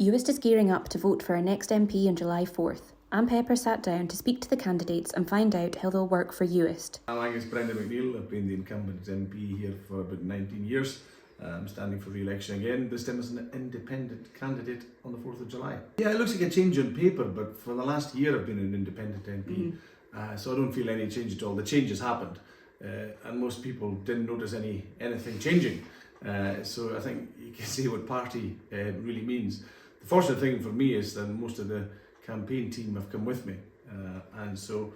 Uist is gearing up to vote for our next MP on July 4th. Am Pàipear sat down to speak to the candidates and find out how they'll work for Uist. I'm Angus Brendan MacNeil. I've been the incumbent MP here for about 19 years. I'm standing for re-election again, this time as an independent candidate on the 4th of July. Yeah, it looks like a change on paper, but for the last year I've been an independent MP, so I don't feel any change at all. The change has happened, and most people didn't notice anything changing. So I think you can see what party really means. The fortunate thing for me is that most of the campaign team have come with me, and so,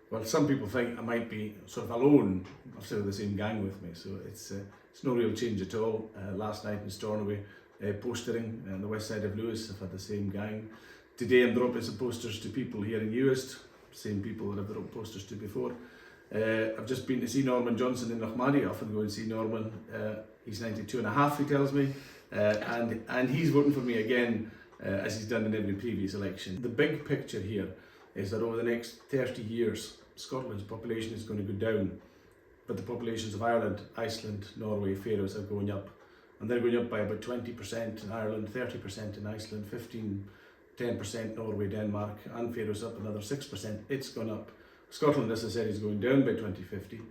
well, some people think I might be sort of alone. I've still the same gang with me, so it's no real change at all. Last night in Stornoway, postering on the west side of Lewis, I've had the same gang. Today I'm dropping some posters to people here in Uist, same people that I've dropped posters to before. I've just been to see Norman Johnson in Knockmaddy. I often go and see Norman. He's 92 and a half, he tells me, and he's voting for me again, as he's done in every previous election. The big picture here is that over the next 30 years, Scotland's population is going to go down, but the populations of Ireland, Iceland, Norway, Faroes are going up. And they're going up by about 20% in Ireland, 30% in Iceland, 10% Norway, Denmark, and Faroes up another 6%. It's gone up. Scotland, as I said, is going down by 2050.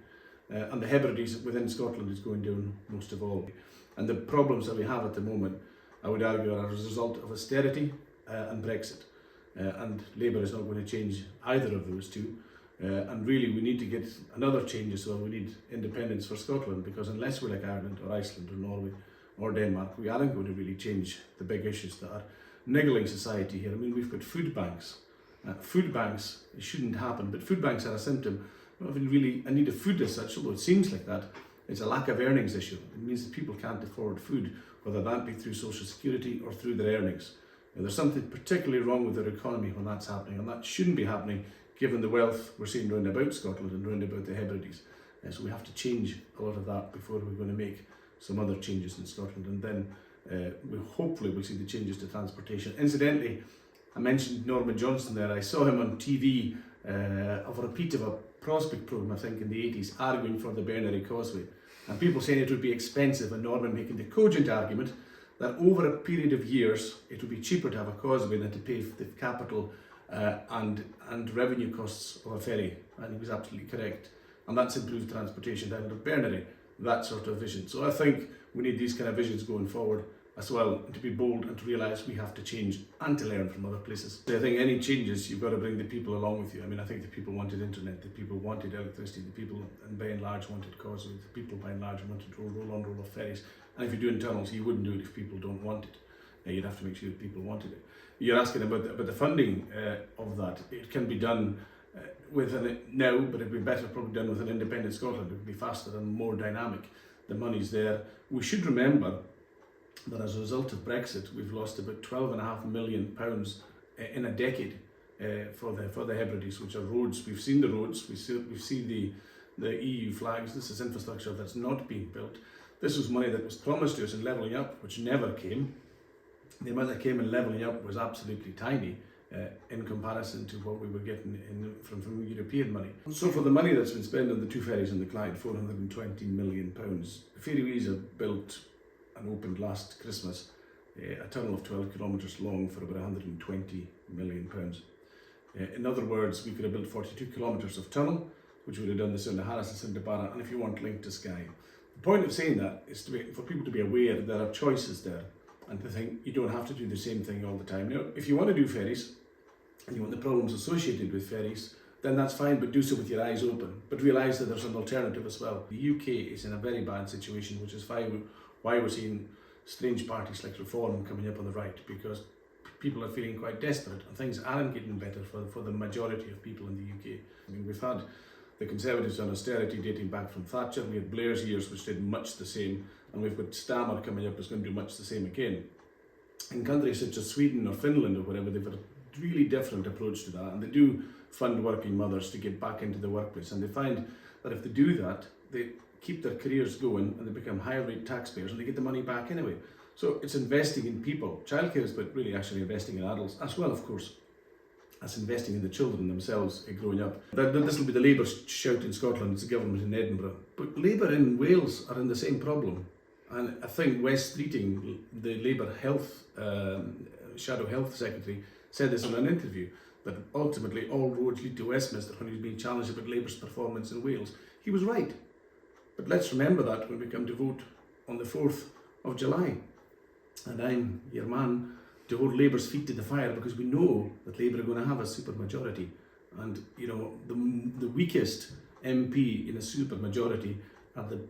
And the Hebrides within Scotland is going down most of all. And the problems that we have at the moment, I would argue, are as a result of austerity and Brexit. And Labour is not going to change either of those two. And really we need to get another change as well. We need independence for Scotland, because unless we're like Ireland or Iceland or Norway or Denmark, we aren't going to really change the big issues that are niggling society here. I mean, we've got food banks. Food banks, it shouldn't happen, but food banks are a symptom of really a need of food as such, although it seems like that. It's a lack of earnings issue. It means that people can't afford food, whether that be through social security or through their earnings. Now, there's something particularly wrong with their economy when that's happening, and that shouldn't be happening given the wealth we're seeing round about Scotland and round about the Hebrides. So we have to change a lot of that before we're going to make some other changes in Scotland, and then hopefully we'll see the changes to transportation. Incidentally, I mentioned Norman Johnson there. I saw him on TV of a repeat of a prospect programme, I think in the 80s, arguing for the Bernary Causeway. And people saying it would be expensive, and Norman making the cogent argument that over a period of years it would be cheaper to have a causeway than to pay for the capital and revenue costs of a ferry. And he was absolutely correct. And that's improved transportation down to Bernary, that sort of vision. So I think we need these kind of visions going forward as well, to be bold and to realise we have to change and to learn from other places. I think any changes, you've got to bring the people along with you. I mean, I think the people wanted internet, the people wanted electricity, the people, and by and large, wanted causeways, the people by and large wanted roll-on, roll-off ferries. And if you're doing tunnels, you wouldn't do it if people don't want it. You'd have to make sure that people wanted it. You're asking about the funding of that. It can be done now, but it'd be better probably done with an independent Scotland. It would be faster and more dynamic. The money's there. We should remember that as a result of Brexit, we've lost about £12.5 million in a decade for the Hebrides, which are roads. We've seen the roads, we've seen the EU flags. This is infrastructure that's not being built. This was money that was promised to us in levelling up, which never came. The amount that came in levelling up was absolutely tiny in comparison to what we were getting from European money. So for the money that's been spent on the two ferries in the Clyde, £420 million, the ferries are built and opened last Christmas, a tunnel of 12 kilometres long for about £120 million. In other words, we could have built 42 kilometres of tunnel, which would have done this in the Harris and Barra, and if you want, linked to Skye. The point of saying that is for people to be aware that there are choices there, and to think you don't have to do the same thing all the time. Now, if you want to do ferries, and you want the problems associated with ferries, then that's fine, but do so with your eyes open. But realise that there's an alternative as well. The UK is in a very bad situation, which is why we're seeing strange parties like Reform coming up on the right, because people are feeling quite desperate and things aren't getting better for the majority of people in the UK. I mean, we've had the Conservatives on austerity dating back from Thatcher, we had Blair's years which did much the same, and we've got Stammer coming up who's going to do much the same again. In countries such as Sweden or Finland or whatever, they've got a really different approach to that, and they do fund working mothers to get back into the workplace, and they find that if they do that, they keep their careers going and they become higher rate taxpayers and they get the money back anyway. So it's investing in people. Childcare is but really actually investing in adults as well, of course, as investing in the children themselves growing up. This will be the Labour shout in Scotland, it's the government in Edinburgh. But Labour in Wales are in the same problem. And I think West Streeting, the Labour health Shadow Health Secretary, said this in an interview, that ultimately all roads lead to Westminster when he was being challenged about Labour's performance in Wales. He was right. But let's remember that when we come to vote on the 4th of July. And I'm your man to hold Labour's feet to the fire, because we know that Labour are going to have a supermajority. And, you know, the weakest MP in a supermajority are the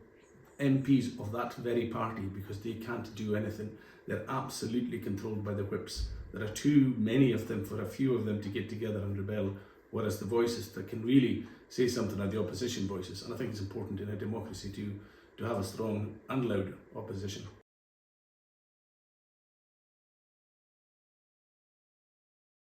MPs of that very party, because they can't do anything. They're absolutely controlled by the whips. There are too many of them for a few of them to get together and rebel, whereas the voices that can really say something are the opposition voices. And I think it's important in a democracy to have a strong and loud opposition.